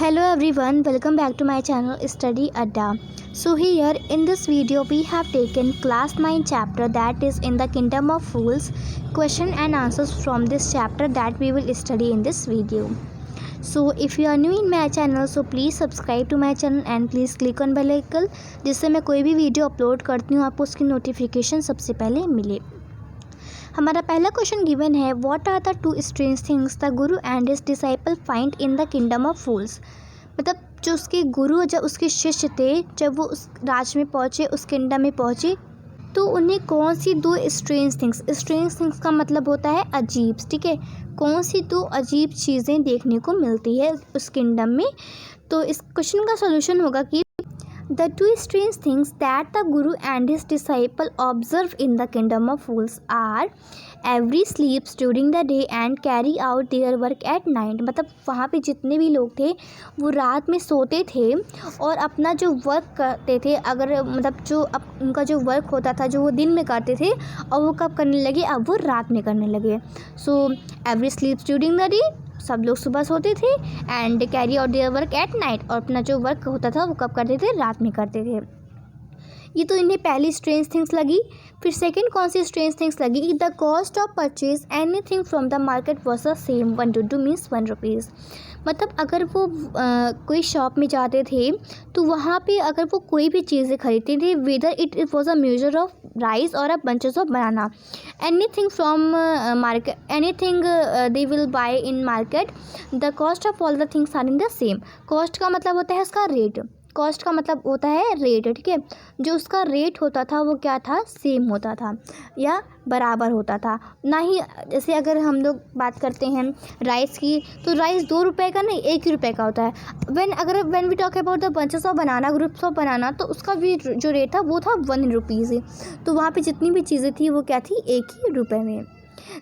Hello everyone, welcome back to my channel Study Adda. So here in this video we have taken class 9 chapter that is in the Kingdom of Fools. Question and answers from this chapter that we will study in this video. So if you are new in my channel so please subscribe to my channel and please click on bell icon जिससे मैं कोई भी video upload करती हूँ आपको उसकी notification सबसे पहले मिले। हमारा पहला क्वेश्चन गिवन है what are the two strange things the guru and his disciple find in the kingdom of fools. मतलब जो उसके गुरु जब उसके शिष्य थे जब वो उस राज में पहुँचे उस किंगडम में पहुँचे तो उन्हें कौन सी दो स्ट्रेंज थिंग्स का मतलब होता है अजीब, ठीक है। कौन सी दो अजीब चीज़ें देखने को मिलती है उस किंगडम में। तो इस क्वेश्चन का सॉल्यूशन होगा कि The two strange things that the Guru and his disciple observe in the kingdom of fools are every sleeps during the day and carry out their work at night। मतलब वहाँ पे जितने भी लोग थे वो रात में सोते थे और अपना जो वर्क करते थे, अगर मतलब जो उनका जो वर्क होता था जो वो दिन में करते थे और वो कब करने लगे, अब वो रात में करने लगे। So every स्लीप्स during the day, सब लोग सुबह सोते थे, and carry out their work at night, और अपना जो वर्क होता था वो कब करते थे, रात में करते थे। ये तो इन्हें पहली स्ट्रेंज थिंग्स लगी। फिर सेकंड कौन सी स्ट्रेंज थिंग्स लगी, the cost of purchase anything from the market was the same 1 to 2 means 1 rupees. मतलब अगर वो कोई शॉप में जाते थे तो वहाँ पे अगर वो कोई भी चीज़ें खरीदते थे, whether it was a measure of rice और a bunches of banana, anything from market, anything they will buy in market, the cost of all the things are in the same. Cost का मतलब होता है उसका rate, cost का मतलब होता है रेट, ठीक है। जो उसका रेट होता था वो क्या था, सेम होता था या बराबर होता था। ना ही जैसे अगर हम लोग बात करते हैं राइस की तो राइस 2 रुपये का नहीं 1 ही रुपये का होता है। When we talk about the bunches of banana, groups of banana, तो उसका भी जो रेट था वो था 1 रुपीज़। तो वहाँ पे जितनी भी चीज़ें थी वो क्या थी, 1 ही रुपये में।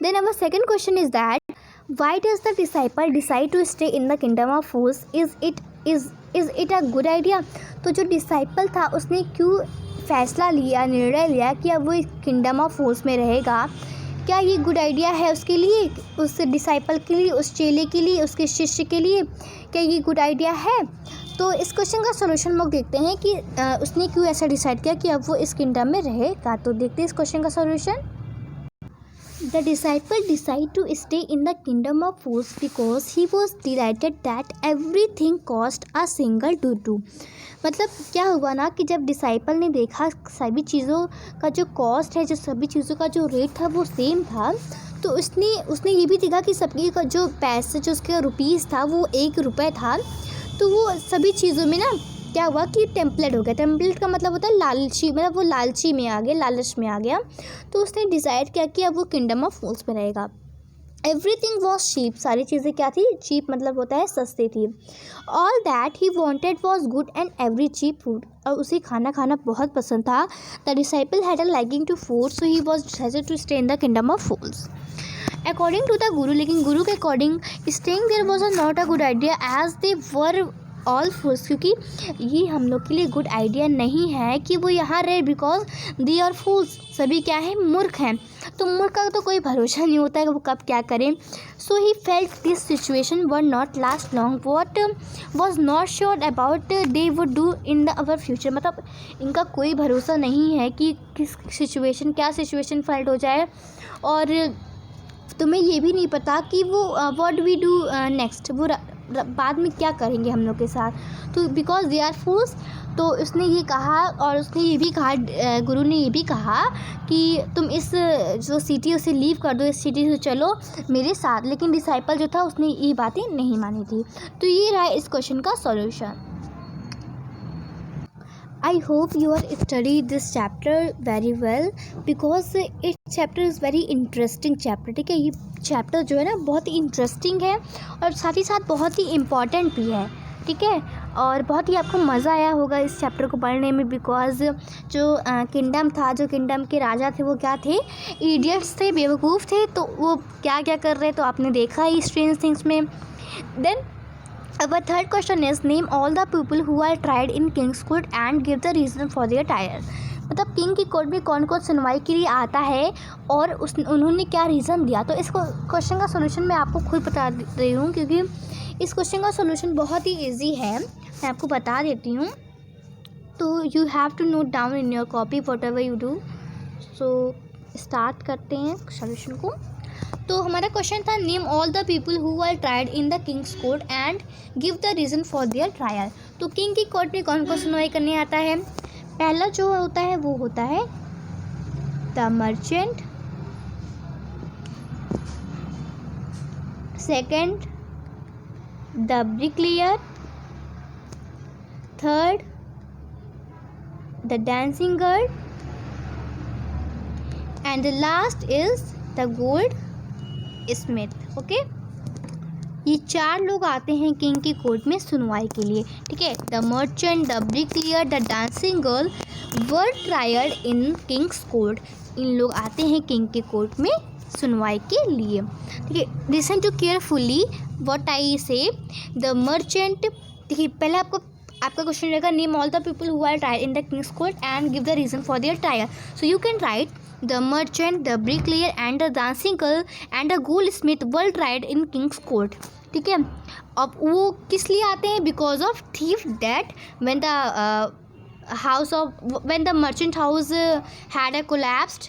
Then our second question is that why does the disciple decide to stay in the kingdom of fools, is it a good idea. तो जो डिसाइपल था उसने क्यों फैसला लिया, निर्णय लिया कि अब वो किंगडम ऑफ फूल्स में रहेगा, क्या ये गुड आइडिया है उसके लिए, उस डिसाइपल के लिए, उस चेले के लिए, उसके शिष्य के लिए, क्या ये गुड आइडिया है। तो इस क्वेश्चन का सॉल्यूशन हम लोग देखते हैं कि उसने क्यों ऐसा डिसाइड किया कि अब वो इस किंगडम में रहेगा। तो देखते हैं इस क्वेश्चन का solution. The disciple decided to stay in the kingdom of fools because he was delighted that everything cost a single tutu। मतलब क्या हुआ ना कि जब डिसाइपल ने देखा सभी चीज़ों का जो कॉस्ट है, जो सभी चीज़ों का जो रेट था वो सेम था, तो उसने ये भी देखा कि सबकी का जो पैसे जो उसका रुपीज़ था वो 1 रुपये था। तो वो सभी चीज़ों में ना क्या हुआ कि टेम्पलेट हो गया। टेम्पलेट का मतलब होता है लालची, मतलब वो लालची में आ गया, लालच में आ गया। तो उसने डिसाइड किया कि अब वो किंगडम ऑफ फूल्स में रहेगा। एवरीथिंग वॉज चीप, सारी चीज़ें क्या थी, चीप मतलब होता है सस्ती थी। All that he wanted was good and every cheap food, और उसे खाना बहुत पसंद था। The disciple had a liking to food so he was decided to stay in the kingdom of fools according to the guru. लेकिन गुरु के according staying there was not a good idea as they were all fools, क्योंकि ये हम लोग के लिए good idea नहीं है कि वो यहाँ रहे, बिकॉज दे आर फूल्स, सभी क्या है, मूर्ख हैं। तो मूर्ख का तो कोई भरोसा नहीं होता है कि वो कब क्या करें। So he felt this situation were not last long, what was not sure about they would do in the our future. मतलब इनका कोई भरोसा नहीं है कि क्या सिचुएशन फेल्ट हो जाए, और तुम्हें ये भी नहीं पता कि वो व्हाट वी डू नेक्स्ट, वो बाद में क्या करेंगे हम लोग के साथ। तो बिकॉज दे आर फूल्स, तो उसने ये कहा, और उसने ये भी कहा, गुरु ने ये भी कहा कि तुम इस जो सिटी उसे लीव कर दो, इस सिटी से चलो मेरे साथ। लेकिन डिसाइपल जो था उसने ये बातें नहीं मानी थी। तो ये रहा इस क्वेश्चन का solution. I hope you are study this chapter very well because इस chapter is very interesting chapter, ठीक है। ये chapter जो है ना बहुत ही इंटरेस्टिंग है और साथ ही साथ बहुत ही इम्पॉर्टेंट भी है, ठीक है। और बहुत ही आपको मज़ा आया होगा इस चैप्टर को पढ़ने में, बिकॉज जो किंगडम था, जो किंगडम के राजा थे वो क्या थे, इडियट्स थे, बेवकूफ़ थे। तो वो क्या क्या कर रहे तो आपने देखा ही स्ट्रेंज थिंग्स में। Then our third question is name all the people who are tried in Kingscourt and give the reason for their trial। मतलब किंग की कोर्ट में कौन कौन सुनवाई के लिए आता है और उन्होंने क्या रीज़न दिया। तो इस क्वेश्चन का सोल्यूशन मैं आपको खुद बता रही हूँ, क्योंकि इस क्वेश्चन का सोल्यूशन बहुत ही ईजी है, मैं आपको बता देती हूँ। तो you have to note down in your copy whatever you do. So start करते हैं सोल्यूशन को। तो हमारा क्वेश्चन था, name all the people who are tried in the king's court and give the reason for their trial. तो king की court में कौन कौन सुनवाई करने आता है। पहला जो होता है वो होता है the merchant, second the bricklayer, third the dancing girl and the last is the gold Smith. Okay, ये 4 लोग आते हैं किंग की कोर्ट में सुनवाई के लिए, ठीक है। The merchant, the bricklayer, the dancing girl were tried in king's court. इन लोग आते हैं किंग के कोर्ट में सुनवाई के लिए, ठीक है। Listen to carefully what I say. The merchant, देखिए पहले आपका क्वेश्चन रहेगा, name all the people who are tried in the king's court and give the reason for their trial. So you can write the merchant, the bricklayer and the dancing girl and the goldsmith were tried in king's court, ठीक है। अब वो किस लिए आते हैं, because of thief date when the merchant house had a collapsed,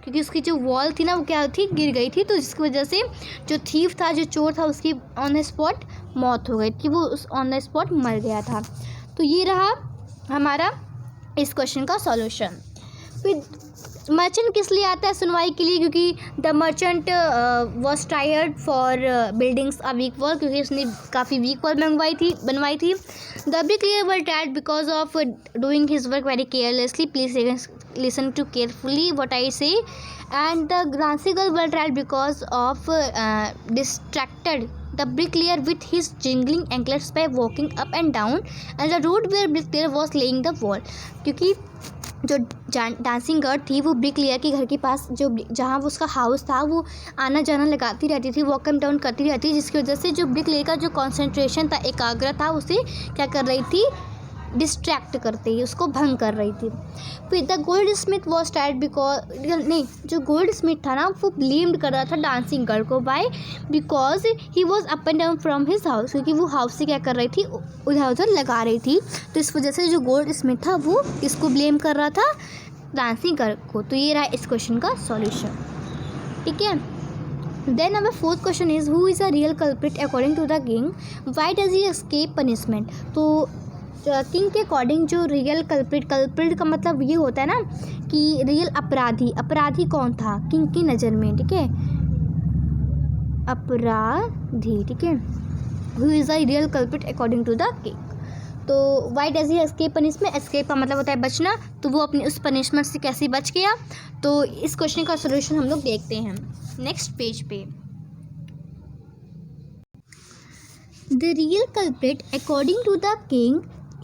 क्योंकि उसकी जो वॉल थी ना वो क्या थी, गिर गई थी। तो जिसकी वजह से जो थीफ था, जो चोर था, उसकी ऑन द स्पॉट मौत हो गई थी, वो उस ऑन द स्पॉट मर गया था। तो ये रहा हमारा इस क्वेश्चन का सॉल्यूशन। फिर मर्चेंट किस लिए आता है सुनवाई के लिए, क्योंकि the merchant was tired for buildings a weak wall, क्योंकि उसने काफ़ी वीक वॉल बनवाई थी। The bricklayer were tired because of doing his work very carelessly. Please listen to carefully what I say. And the dancing girl were tried because of distracted the bricklayer with his jingling anklets by walking up and down and the road where bricklayer was laying the wall। क्योंकि जो dancing girl थी वो bricklayer के घर के पास, जो जहाँ वो उसका हाउस था, वो आना जाना लगाती रहती थी, वॉक अप डाउन करती रहती थी, जिसकी वजह से जो ब्रिकलेयर का जो कंसंट्रेशन था, एकाग्रता था, उसे क्या कर रही थी, डिस्ट्रैक्ट करते ही उसको भंग कर रही थी। फिर the gold Smith was tired because, नहीं, जो गोल्ड स्मिथ था ना वो ब्लेम्ड कर रहा था डांसिंग गर्ल को, by because he was up and down from his house, क्योंकि वो हाउस से क्या कर रही थी, उधर उधर लगा रही थी। तो इस वजह से जो गोल्ड स्मिथ था वो इसको ब्लेम कर रहा था, डांसिंग गर्ल को। तो ये रहा इस क्वेश्चन का सॉल्यूशन, ठीक है। Then our fourth question is, who is a real culprit according to the king, why does he escape punishment. तो किंग के अकॉर्डिंग जो रियल कल्प्रिट का मतलब ये होता है ना कि रियल अपराधी कौन था किंग की नज़र में, ठीक है, अपराधी, ठीक है। Who is a real culprit according to the king. तो why does he escape punishment, escape का मतलब होता है बचना, तो वो अपनी उस पनिशमेंट से कैसे बच गया। तो इस क्वेश्चन का सोल्यूशन हम लोग देखते हैं नेक्स्ट पेज पे। The real culprit according to the king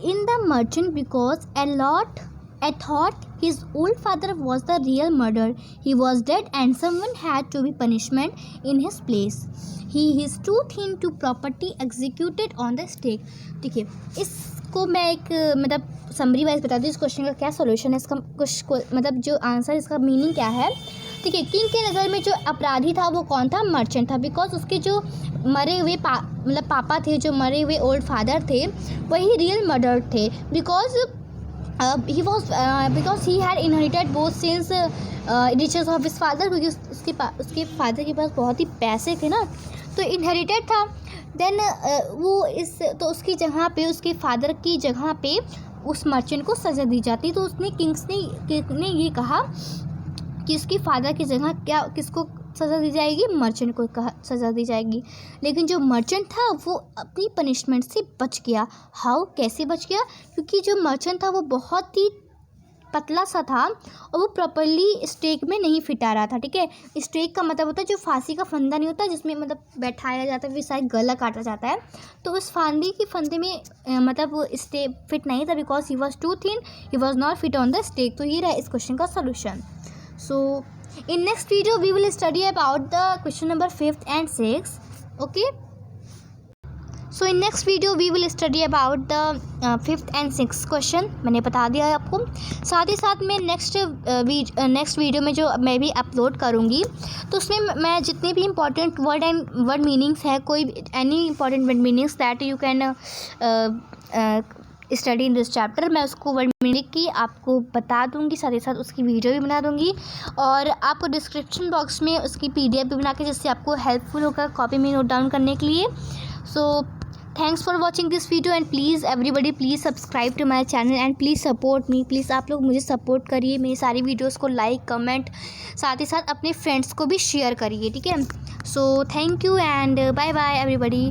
in the merchant because I thought his old father was the real murderer. He was dead and someone had to be punishment in his place. He is too thin to property executed on the stake। देखिए इसको मैं एक मतलब summary wise बता दूँ इस question का क्या सॉल्यूशन है, इसका मतलब जो आंसर, इसका मीनिंग क्या है। ठीक है, किंग के नज़र में जो अपराधी था वो कौन था, मर्चेंट था, बिकॉज उसके जो मरे हुए मतलब पापा थे, जो मरे हुए ओल्ड फादर थे, वही रियल मर्डर थे, because he had inherited both since riches of his father, क्योंकि उसके फादर के पास बहुत ही पैसे थे ना, तो इनहेरिटेड था। देन तो उसकी जगह पे, उसके फादर की जगह पे उस मर्चेंट को सज़ा दी जाती। तो उसने किंग्स ने ये कहा कि उसके फादर की जगह किसको सज़ा दी जाएगी, मर्चेंट को सज़ा दी जाएगी। लेकिन जो मर्चेंट था वो अपनी पनिशमेंट से बच गया। हाउ, कैसे बच गया, क्योंकि जो मर्चेंट था वो बहुत ही पतला सा था और वो प्रॉपरली स्टेक में नहीं फिट आ रहा था। ठीक है, स्टेक का मतलब होता है जो फांसी का फंदा नहीं होता जिसमें मतलब बैठाया जाता है, फिर शायद गला काटा जाता है, तो उस फांदी के फंदे में मतलब वो स्टेक फिट नहीं था, because he was too thin, he was not fit on the stake. तो ये रहा इस क्वेश्चन का solution. So in next video we will study about the question number 5th and 6th. Okay, so in next video we will study about the 5th and 6th question, मैंने बता दिया है आपको। साथ ही साथ मैं नेक्स्ट वीडियो में जो मैं भी अपलोड करूँगी तो उसमें मैं जितने भी इंपॉर्टेंट वर्ड मीनिंग्स है, कोई any important word meanings that you can study in this chapter, मैं उसको वर्ड मीनिंग की आपको बता दूंगी, साथ ही साथ उसकी वीडियो भी बना दूंगी और आपको डिस्क्रिप्शन बॉक्स में उसकी PDF भी बना के, जिससे आपको हेल्पफुल होगा कॉपी में नोट डाउन करने के लिए। So thanks for watching this video and please everybody please subscribe to my channel and please support me. Please आप लोग मुझे सपोर्ट करिए, मेरी सारी वीडियोज़ को लाइक कमेंट साथ ही साथ अपने फ्रेंड्स को भी शेयर करिए, ठीक है। So thank you and bye bye everybody.